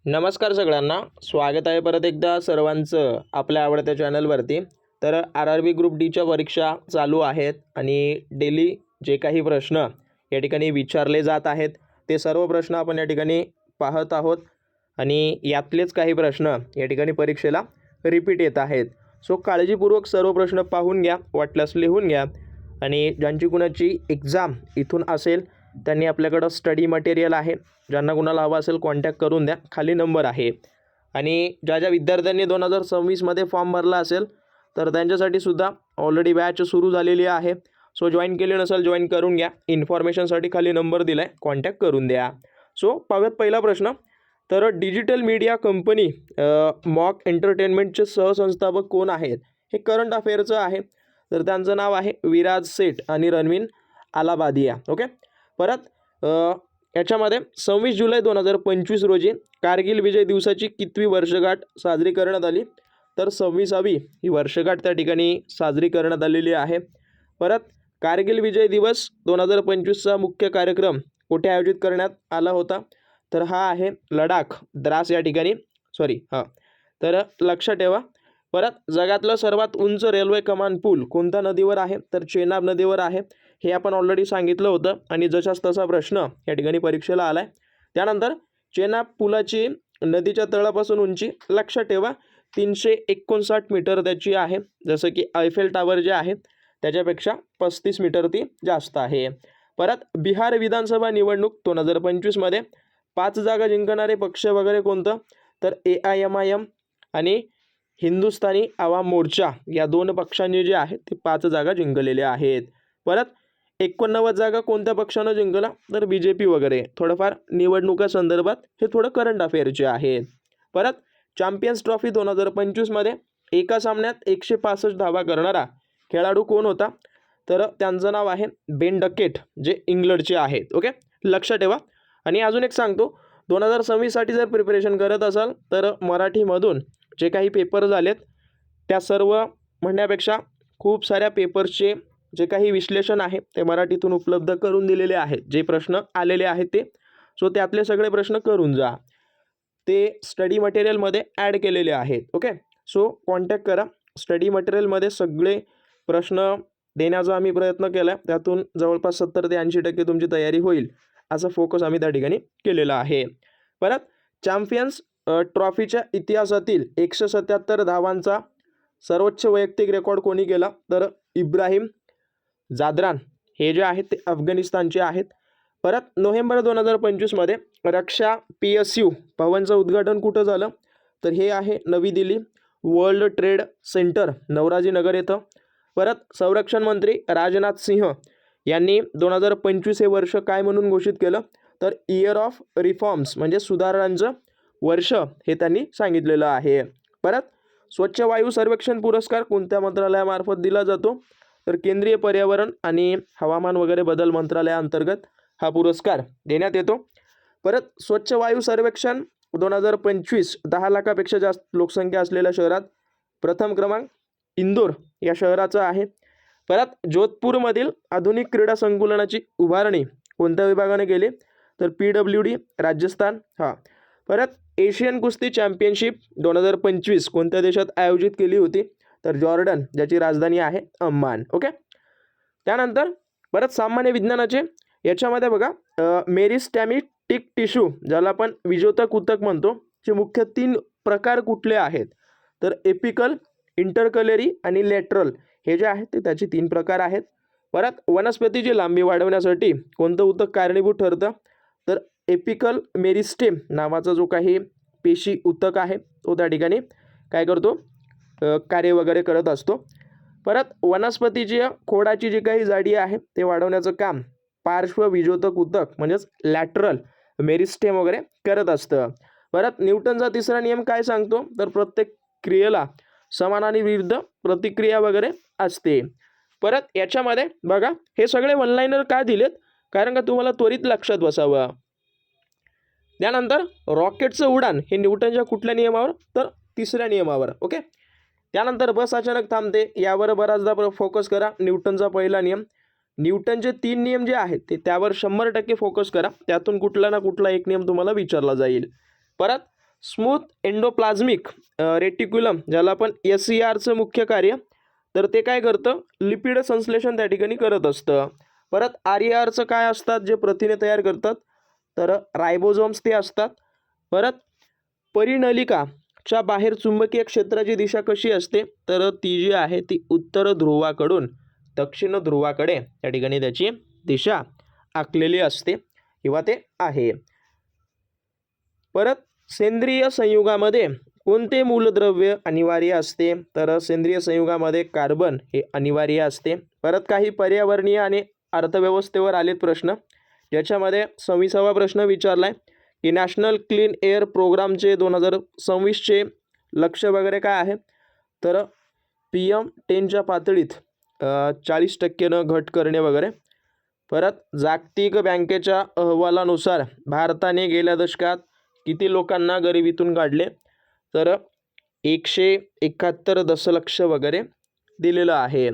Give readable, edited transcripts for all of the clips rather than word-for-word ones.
नमस्कार सगळ्यांना, स्वागत आहे परत एकदा सर्वांचं आपल्या आवडत्या चॅनलवरती। तर आर-आर-बी ग्रुप डीच्या परीक्षा चालू आहेत आणि डेली जे काही प्रश्न या ठिकाणी विचारले जात आहेत ते सर्व प्रश्न आपण या ठिकाणी पाहत आहोत आणि यातलेच काही प्रश्न या ठिकाणी परीक्षेला रिपीट येत आहेत। सो काळजीपूर्वक सर्व प्रश्न पाहून घ्या, वाटल्यास लिहून घ्या आणि ज्यांची कुणाची एग्जाम इथून असेल त्यांनी आपल्याकडं स्टडी मटेरियल आहे, ज्यांना कुणाला हवा असेल कॉन्टॅक्ट करून द्या, खाली नंबर आहे। आणि ज्या विद्यार्थ्यांनी 2026 मध्ये फॉर्म भरला असेल तर त्यांच्यासाठी सुद्धा ऑलरेडी बॅच सुरू झालेली आहे। सो जॉईन केले नसेल जॉईन करून घ्या, इन्फॉर्मेशनसाठी खाली नंबर दिलाय, कॉन्टॅक्ट करून द्या। सो पाहूयात पहिला प्रश्न। तर डिजिटल मीडिया कंपनी मॉक एंटरटेनमेंटचे सहसंस्थापक कोण आहेत? हे करंट अफेअरचं आहे, तर त्यांचं नाव आहे विराज सेठ आणि रणवीन आलाबादिया। ओके, परत याच्यामध्ये 26 जुलै 2025 रोजी कारगिल विजय दिवसाची कितवी वर्षगाठ साजरी करण्यात आली? तर 26वी ही वर्षगाठ त्या ठिकाणी साजरी करण्यात आलेली आहे। परत कारगिल विजय दिवस 2025चा मुख्य कार्यक्रम कुठे आयोजित करण्यात आला होता? तर हा आहे लडाख, द्रास या ठिकाणी, तर लक्षात ठेवा। परत जगातलं सर्वात उंच रेल्वे कमान पूल कोणत्या नदीवर आहे? तर चेनाब नदीवर आहे, हे आपण ऑलरेडी सांगितलं होतं आणि जशाच तसा प्रश्न या ठिकाणी परीक्षेला आलाय। त्यानंतर चेनाब पुलाची नदीच्या तळापासून उंची लक्षात ठेवा 359 मीटर त्याची आहे, जसं की ऐफेल टावर जे आहे त्याच्यापेक्षा 35 मीटर ती जास्त आहे। परत बिहार विधानसभा निवडणूक 2025 मध्ये 5 जागा जिंकणारे पक्ष वगैरे कोणतं? तर AIMIM आणि हिंदुस्थानी आवाम मोर्चा या दोन पक्षांनी जे आहे ते 5 जागा जिंकलेल्या आहेत। परत 89 जागा कोणत्या पक्षानं जिंकला? तर BJP वगैरे। थोडंफार निवडणुका संदर्भात हे थोडं करंट अफेअरचे आहेत। परत चॅम्पियन्स ट्रॉफी 2025 मध्ये एका सामन्यात 165 धावा करणारा खेळाडू कोण होता? तर त्यांचं नाव आहे बेन डकेट, जे इंग्लंडचे आहेत। ओके, लक्षात ठेवा। आणि अजून एक सांगतो, 2026 साठी जर प्रिपरेशन करत असाल तर मराठीमधून जे काही पेपर झालेत त्या सर्व म्हणण्यापेक्षा खूप साऱ्या पेपर्सचे जे काही विश्लेषण आहे ते मराठीतून उपलब्ध करून दिलेले आहेत, जे प्रश्न आलेले आहेत ते। सो त्यातले सगळे प्रश्न करून जा, ते स्टडी मटेरियलमध्ये ॲड केलेले आहेत। ओके, सो कॉन्टॅक्ट करा। स्टडी मटेरियलमध्ये सगळे प्रश्न देण्याचा आम्ही प्रयत्न केला आहे, त्यातून जवळपास 70 ते 80% तुमची तयारी होईल असा फोकस आम्ही त्या ठिकाणी केलेला आहे। परत चॅम्पियन्स ट्रॉफीच्या इतिहासातील 177 धावांचा सर्वोच्च वैयक्तिक रेकॉर्ड कोणी केला? तर इब्राहिम जादरान, हे जे आहेत ते अफगाणिस्तानचे आहेत। परत नोव्हेंबर 2025 मध्ये रक्षा PSU भवनचं उद्घाटन कुठं झालं? तर हे आहे नवी दिल्ली वर्ल्ड ट्रेड सेंटर नवराजी नगर येतं। परत संरक्षण मंत्री राजनाथ सिंह यांनी 2025 हे वर्ष काय म्हणून घोषित केलं? तर इयर ऑफ रिफॉर्म्स, म्हणजे सुधारणांचं वर्ष हे त्यांनी सांगितलेलं आहे। परत स्वच्छ वायू सर्वेक्षण पुरस्कार कोणत्या मंत्रालयामार्फत दिला जातो? तर केंद्रीय पर्यावरण आणि हवामान वगैरे बदल मंत्रालयाअंतर्गत हा पुरस्कार देण्यात येतो। परत स्वच्छ वायू सर्वेक्षण 2025 10 लाखापेक्षा जास्त लोकसंख्या असलेल्या शहरात प्रथम क्रमांक इंदोर या शहराचा आहे। परत जोधपूरमधील आधुनिक क्रीडा संकुलनाची उभारणी कोणत्या विभागाने केली? तर PWD राजस्थान। परत एशियन कुस्ती चॅम्पियनशिप 2025 कोणत्या देशात आयोजित केली होती? तर जॉर्डन, ज्याची राजधानी आहे अम्मान। ओके, त्यानंतर परत सामान्य विज्ञानाचे याच्यामध्ये बघा मेरिस्टॅमिटिक टिश्यू, ज्याला आपण विजोतक उत्तक म्हणतो, चे मुख्य 3 प्रकार कुठले आहेत? तर एपिकल, इंटरकलरी आणि लॅटरल, हे जे आहेत ते त्याचे 3 प्रकार आहेत। परत वनस्पतीची लांबी वाढवण्यासाठी कोणतं उत्तक कारणीभूत ठरतं? तर एपिकल मेरिस्टेम नावाचा जो काही पेशी उत्तक आहे तो त्या ठिकाणी काय करतो? कार्य वगैरे करत असतो। परत वनस्पतीची खोडाची जी काही जाडी आहे ते वाढवण्याचं काम पार्श्व विजोतक उत्तक म्हणजेच लॅटरल मेरिस्टेम वगैरे करत असतं। परत न्यूटनचा तिसरा नियम काय सांगतो? तर प्रत्येक क्रियेला समान आणि विरुद्ध प्रतिक्रिया वगैरे असते। परत याच्यामध्ये बघा हे सगळे वन लाइनर का दिलेत? कारण का तुम्हाला त्वरित लक्षात बसावं। त्यानंतर रॉकेटचं उडान हे न्यूटनच्या कुठल्या नियमावर? तर तिसऱ्या नियमावर। ओके, त्यानंतर बस अचानक थांबते, यावर बराचदा फोकस करा। न्यूटनचा पहिला नियम, न्यूटनचे 3 नियम जे आहेत ते त्यावर 100% फोकस करा, त्यातून कुठला ना कुठला एक नियम तुम्हाला विचारला जाईल। परत स्मूथ एंडोप्लाझ्मिक रेटिक्युलम, ज्याला आपण SCRचं मुख्य कार्य, तर ते काय करतं, लिपिड संश्लेषण त्या ठिकाणी करत असतं. परत RERचं काय असतात, जे प्रथिने तयार करतात, तर रायबोझोम्स ते असतात. परत परिनलिकाच्या बाहेर चुंबकीय क्षेत्राची दिशा कशी असते, तर ती जी आहे ती उत्तर ध्रुवाकडून दक्षिण ध्रुवाकडे त्या ठिकाणी त्याची दिशा आखलेली असते किंवा ते आहे. परत सेंद्रिय संयुगामध्ये कोणते मूलद्रव्य अनिवार्य असते, तर सेंद्रिय संयुगामध्ये कार्बन हे अनिवार्य असते. परत काही पर्यावरणीय आणि अर्थव्यवस्थेवर आलेत प्रश्न, ज्याच्यामध्ये 26वा प्रश्न विचारला आहे की नॅशनल क्लीन एअर प्रोग्रामचे 2026चे लक्ष वगैरे काय आहे, तर PM10च्या पातळीत 40% घट करणे वगैरे. परत जागतिक बँकेच्या अहवालानुसार भारताने गेल्या दशकात किती लोकांना गरिबीतून काढले, तर 171 दशलक्ष वगैरे दिलेलं आहे.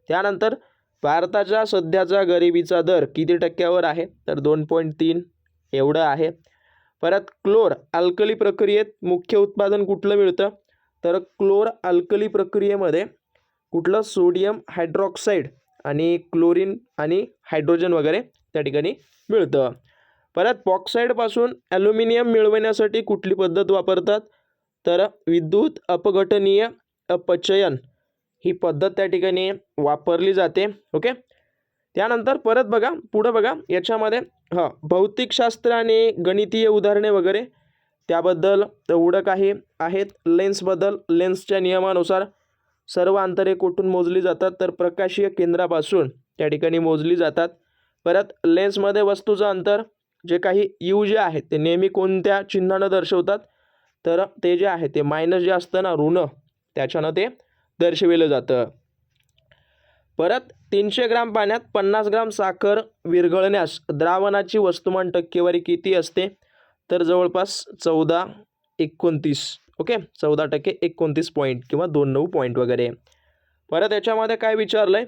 त्यानंतर भारताच्या सध्याचा गरिबीचा दर किती टक्क्यावर आहे, तर 2.3 एवढं आहे. परत क्लोर अल्कली प्रक्रियेत मुख्य उत्पादन कुठलं मिळतं, तर क्लोर अल्कली प्रक्रियेमध्ये कुठलं, सोडियम हायड्रॉक्साईड आणि क्लोरीन आणि हायड्रोजन वगैरे त्या ठिकाणी मिळतं. परत बॉक्साईडपासून ॲल्युमिनियम मिळवण्यासाठी कुठली पद्धत वापरतात, तर विद्युत अपघटनीय अपचयन ही पद्धत त्या ठिकाणी वापरली जाते. ओके. त्यानंतर परत बघा, पुढं बघा, याच्यामध्ये भौतिकशास्त्र आणि गणितीय उदाहरणे वगैरे त्याबद्दल तेवढं काही आहेत. लेन्सबद्दल, लेन्सच्या नियमानुसार सर्व अंतरे कुठून मोजली जातात, तर प्रकाशीय केंद्रापासून त्या ठिकाणी मोजली जातात. परत लेन्समध्ये वस्तूचं अंतर जे काही यू जे आहे ते नेहमी कोणत्या चिन्हानं दर्शवतात, तर ते जे आहे ते मायनस जे असतं ना, ऋण, त्याच्यानं ते दर्शविलं जातं. परत 300 ग्राम पाण्यात 50 ग्राम साखर विरघळण्यास द्रावणाची वस्तुमान टक्केवारी किती असते, तर जवळपास 14-29. ओके, 14%, 29 किंवा 29 वगैरे. परत याच्यामध्ये काय विचारलं आहे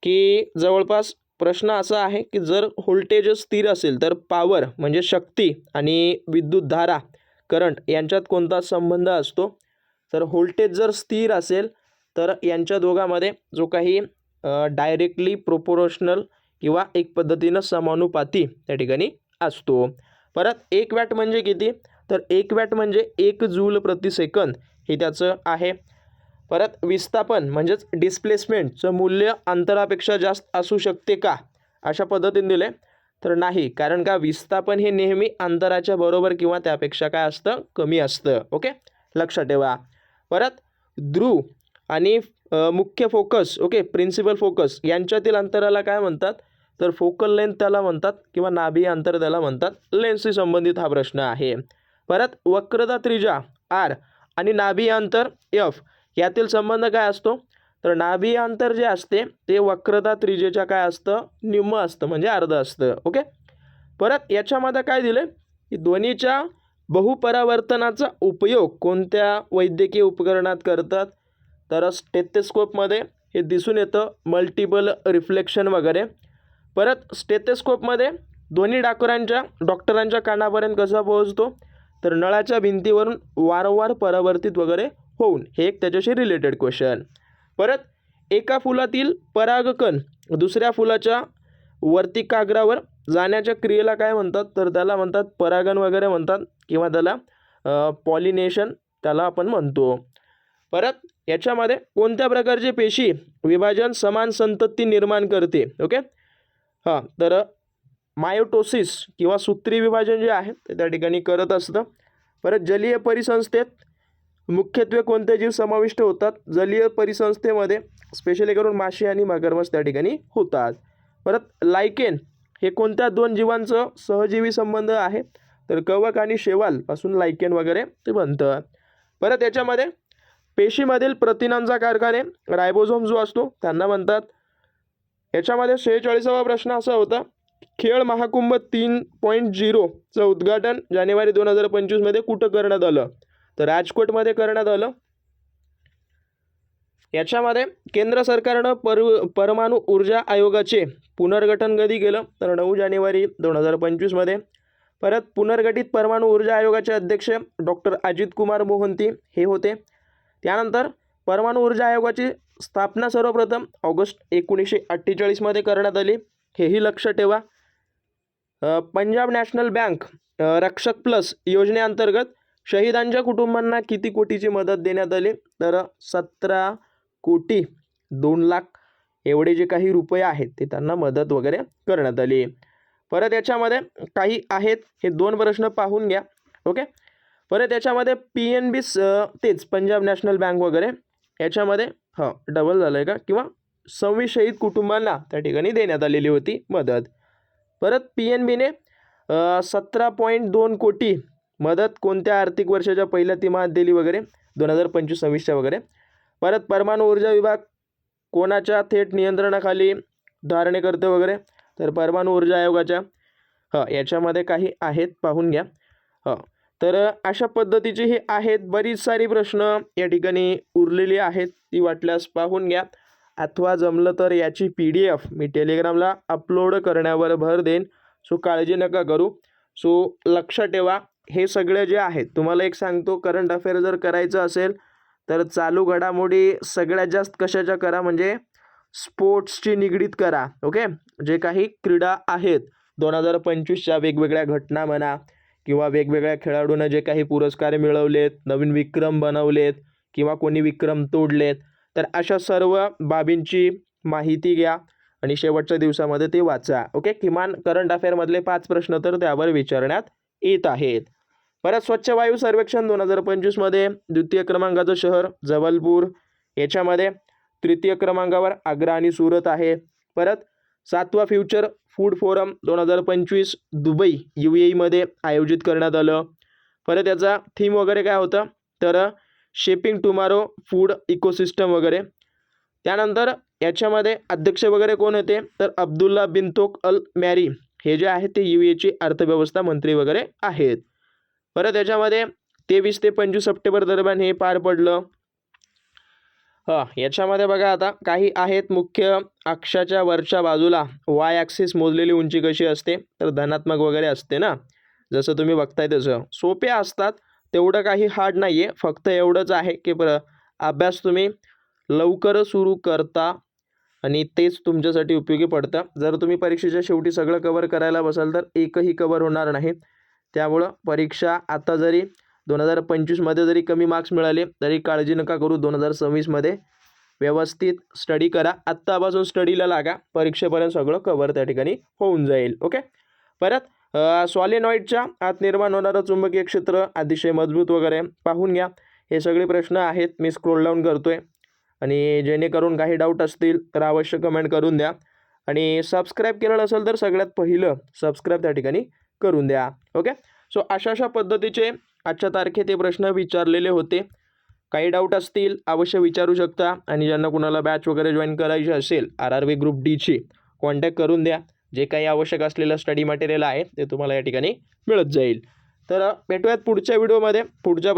की जवळपास प्रश्न असा आहे की जर व्होल्टेज स्थिर असेल तर पॉवर म्हणजे शक्ती आणि विद्युतधारा करंट यांच्यात कोणता संबंध असतो, तर व्होल्टेज जर स्थिर असेल तर यांच्या दोघांमध्ये जो काही डायरेक्टली प्रोपोर्शनल किंवा एक पद्धतीनं समानुपाती त्या ठिकाणी असतो. परत 1 वॅट म्हणजे किती, तर 1 वॅट म्हणजे 1 जूल प्रति सेकंद हे त्याचं आहे. परत विस्थापन म्हणजेच डिस्प्लेसमेंटचं मूल्य अंतरापेक्षा जास्त असू शकते का, अशा पद्धतीने दिले, तर नाही, कारण का विस्थापन हे नेहमी अंतराच्या बरोबर किंवा त्यापेक्षा काय असतं, कमी असतं. ओके, लक्षात ठेवा. परत ध्रुव आणि मुख्य फोकस, ओके, प्रिन्सिपल फोकस यांच्यातील अंतराला काय म्हणतात, तर फोकल लेंथ त्याला म्हणतात किंवा नाभी अंतर त्याला म्हणतात. लेन्सशी संबंधित हा प्रश्न आहे. परत वक्रता त्रिज्या R आणि नाभी अंतर F यातील संबंध काय असतो, तर नाभी अंतर जे असते ते वक्रता त्रिज्येच्या काय असतं, निम्म असतं, म्हणजे अर्ध असतं. ओके. परत याच्यामध्ये काय दिलं की ध्वनीच्या बहुपरावर्तनाचा उपयोग कोणत्या वैद्यकीय उपकरणात करतात, तर स्टेथोस्कोपमध्ये हे दिसून येतं, मल्टिपल रिफ्लेक्शन वगैरे. परत स्टेथोस्कोपमध्ये ध्वनी डॉक्टरांच्या कानापर्यंत कसा पोहोचतो, तर नळाच्या भिंतीवरून वारंवार परावर्तित वगैरे होऊन. हे एक त्याच्याशी रिलेटेड क्वेश्चन. परत एका फुलातील परागकण दुसऱ्या फुलाच्या वर्तिकाग्रावर जाण्याच्या क्रियेला काय म्हणतात, तर त्याला म्हणतात परागण वगैरे म्हणतात किंवा त्याला पॉलिनेशन त्याला आपण म्हणतो. परत याच्यामध्ये कोणत्या प्रकारची पेशी विभाजन समान संतती निर्माण करते, ओके, तर मायोटोसिस किंवा सूत्री विभाजन जे आहे ते त्या ठिकाणी करत असतं. परत जलीय परिसंस्थेत मुख्यत्वे कोणते जीव समाविष्ट होतात, जलीय परिसंस्थेमध्ये स्पेशली करून मासे आणि मगरमच्छ त्या ठिकाणी होतात. परत लायकेन हे कोणत्या 2 जीवांचं सहजीवी संबंध आहे, तर कवक आणि शेवाल पासून लायकेन वगैरे ते बनतं. परत याच्यामध्ये पेशीमधील प्रथिनांचा कारखाने रायबोझोम जो असतो त्यांना म्हणतात. याच्यामध्ये 46वा प्रश्न असा होता, खेळ महाकुंभ 3.0चं उद्घाटन जानेवारी 2025 मध्ये कुठं करण्यात आलं, तर राजकोटमध्ये करण्यात आलं. याच्यामध्ये केंद्र सरकारनं परमाणु ऊर्जा आयोगाचे पुनर्गठन कधी केलं, तर 9 जानेवारी 2025 मध्ये. परत पुनर्गठित परमाणु ऊर्जा आयोगाचे अध्यक्ष डॉक्टर अजित कुमार मोहंती हे होते. त्यानंतर परमाणु ऊर्जा आयोगाची स्थापना सर्वप्रथम ऑगस्ट 1948 करण्यात आली, हेही लक्ष ठेवा. पंजाब नॅशनल बँक रक्षक प्लस योजनेअंतर्गत शहीदांच्या कुटुंबांना किती कोटीची मदत देण्यात आली, तर 17,02,00,000 एवढे जे काही रुपये आहेत ते त्यांना मदत वगैरे करण्यात आली. परत याच्यामध्ये काही आहेत, हे 2 प्रश्न पाहून घ्या. ओके. परत याच्यामध्ये PNB तेच पंजाब नॅशनल बँक वगैरे याच्यामध्ये डबल झालं आहे का, किंवा 26 शहीद कुटुंबांना त्या ठिकाणी देण्यात आलेली होती मदत. परत PNBने 17.2 कोटी मदत कोणत्या आर्थिक वर्षाच्या पहिल्या तिमाहात दिली वगैरे, 2025-26च्या वगैरे. परत परमाणु ऊर्जा विभाग कोणाच्या थेट नियंत्रणाखाली धारणे करते वगैरे, तर परमाणु ऊर्जा आयोगाच्या. याच्यामध्ये काही आहेत, पाहून घ्या. तर अशा पद्धतीची हे आहेत बरीच सारी प्रश्न या ठिकाणी उरलेली आहेत, ती वाटल्यास पाहून घ्या. अथवा जमलं तर याची PDF मी टेलिग्रामला अपलोड करण्यावर भर देईन, सो काळजी नका करू. सो लक्षात ठेवा, हे सगळे जे आहेत, तुम्हाला एक सांगतो, करंट अफेअर जर करायचं असेल तर चालू घडामोडी सगळ्यात जास्त कशाच्या करा, म्हणजे स्पोर्ट्सची निगडीत करा. ओके. जे काही क्रीडा आहेत 2025च्या वेगवेगळ्या घटना म्हणा, किंवा वेगवेगळ्या खेळाडूंना जे काही पुरस्कार मिळवलेत, नवीन विक्रम बनवलेत, किंवा कोणी विक्रम तोडलेत, तर अशा सर्व बाबींची माहिती घ्या आणि शेवटच्या दिवसामध्ये ते वाचा. ओके. किमान करंट अफेअरमधले 5 प्रश्न तर त्यावर विचारण्यात येत आहेत. परत स्वच्छ वायू सर्वेक्षण 2025मध्ये द्वितीय क्रमांकाचं शहर जबलपूर, याच्यामध्ये तृतीय क्रमांकावर आग्रा आणि सुरत आहे. परत 7वा फ्युचर फूड फोरम 2025 दुबई UAEमध्ये आयोजित करण्यात आलं. परत याचा थीम वगैरे काय होतं, तर शेपिंग टुमारो फूड इकोसिस्टम वगैरे. त्यानंतर याच्यामध्ये अध्यक्ष वगैरे कोण होते, तर अब्दुल्ला बिन तोक अल मॅरी, हे जे आहेत ते UAEची अर्थव्यवस्था मंत्री वगैरे आहेत. परत याच्यामध्ये 23 ते 25 सप्टेंबर दरम्यान हे पार पडलं. याच्यामध्ये बघा आता काही आहेत. मुख्य अक्षाच्या वरच्या बाजूला Y ॲक्सिस मोजलेली उंची कशी असते, तर धनात्मक वगैरे असते ना, जसं तुम्ही बघताय तसं. सोपे असतात, तेवढं काही हार्ड नाही आहे. फक्त एवढंच आहे की अभ्यास तुम्ही लवकर सुरू करता आणि तेच तुमच्यासाठी उपयोगी पडतं. जर तुम्ही परीक्षेच्या शेवटी सगळं कवर करायला बसाल तर एकही कवर होणार नाही. त्यामुळं परीक्षा आता जरी 2025मध्ये जरी कमी मार्क्स मिळाले तरी काळजी नका करू. 2026मध्ये व्यवस्थित स्टडी करा. आत्तापासून स्टडीला लागा, परीक्षेपर्यंत सगळं कवर त्या ठिकाणी होऊन जाईल. ओके. परत सॉलिनॉइडच्या आत निर्माण होणारं चुंबकीय क्षेत्र अतिशय मजबूत वगैरे पाहून घ्या. हे सगळे प्रश्न आहेत, मी स्क्रोल डाऊन करतोय, आणि जेणेकरून काही डाऊट असतील तर अवश्य कमेंट करून द्या. आणि सबस्क्राईब केलं नसेल तर सगळ्यात पहिलं सबस्क्राईब त्या ठिकाणी करून द्या. ओके. सो अशा पद्धतीचे आजच्या तारखेत ते प्रश्न विचारलेले होते. काही डाऊट असतील अवश्य विचारू शकता. आणि ज्यांना कुणाला बॅच वगैरे जॉईन करायची असेल RRB ग्रुप Dची, कॉन्टॅक्ट करून द्या. जे काही आवश्यक असलेलं स्टडी मटेरियल आहे ते तुम्हाला या ठिकाणी मिळत जाईल. तर भेटूयात पुढच्या व्हिडिओमध्ये पुढच्या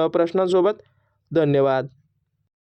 प्रश्नांसोबत. धन्यवाद.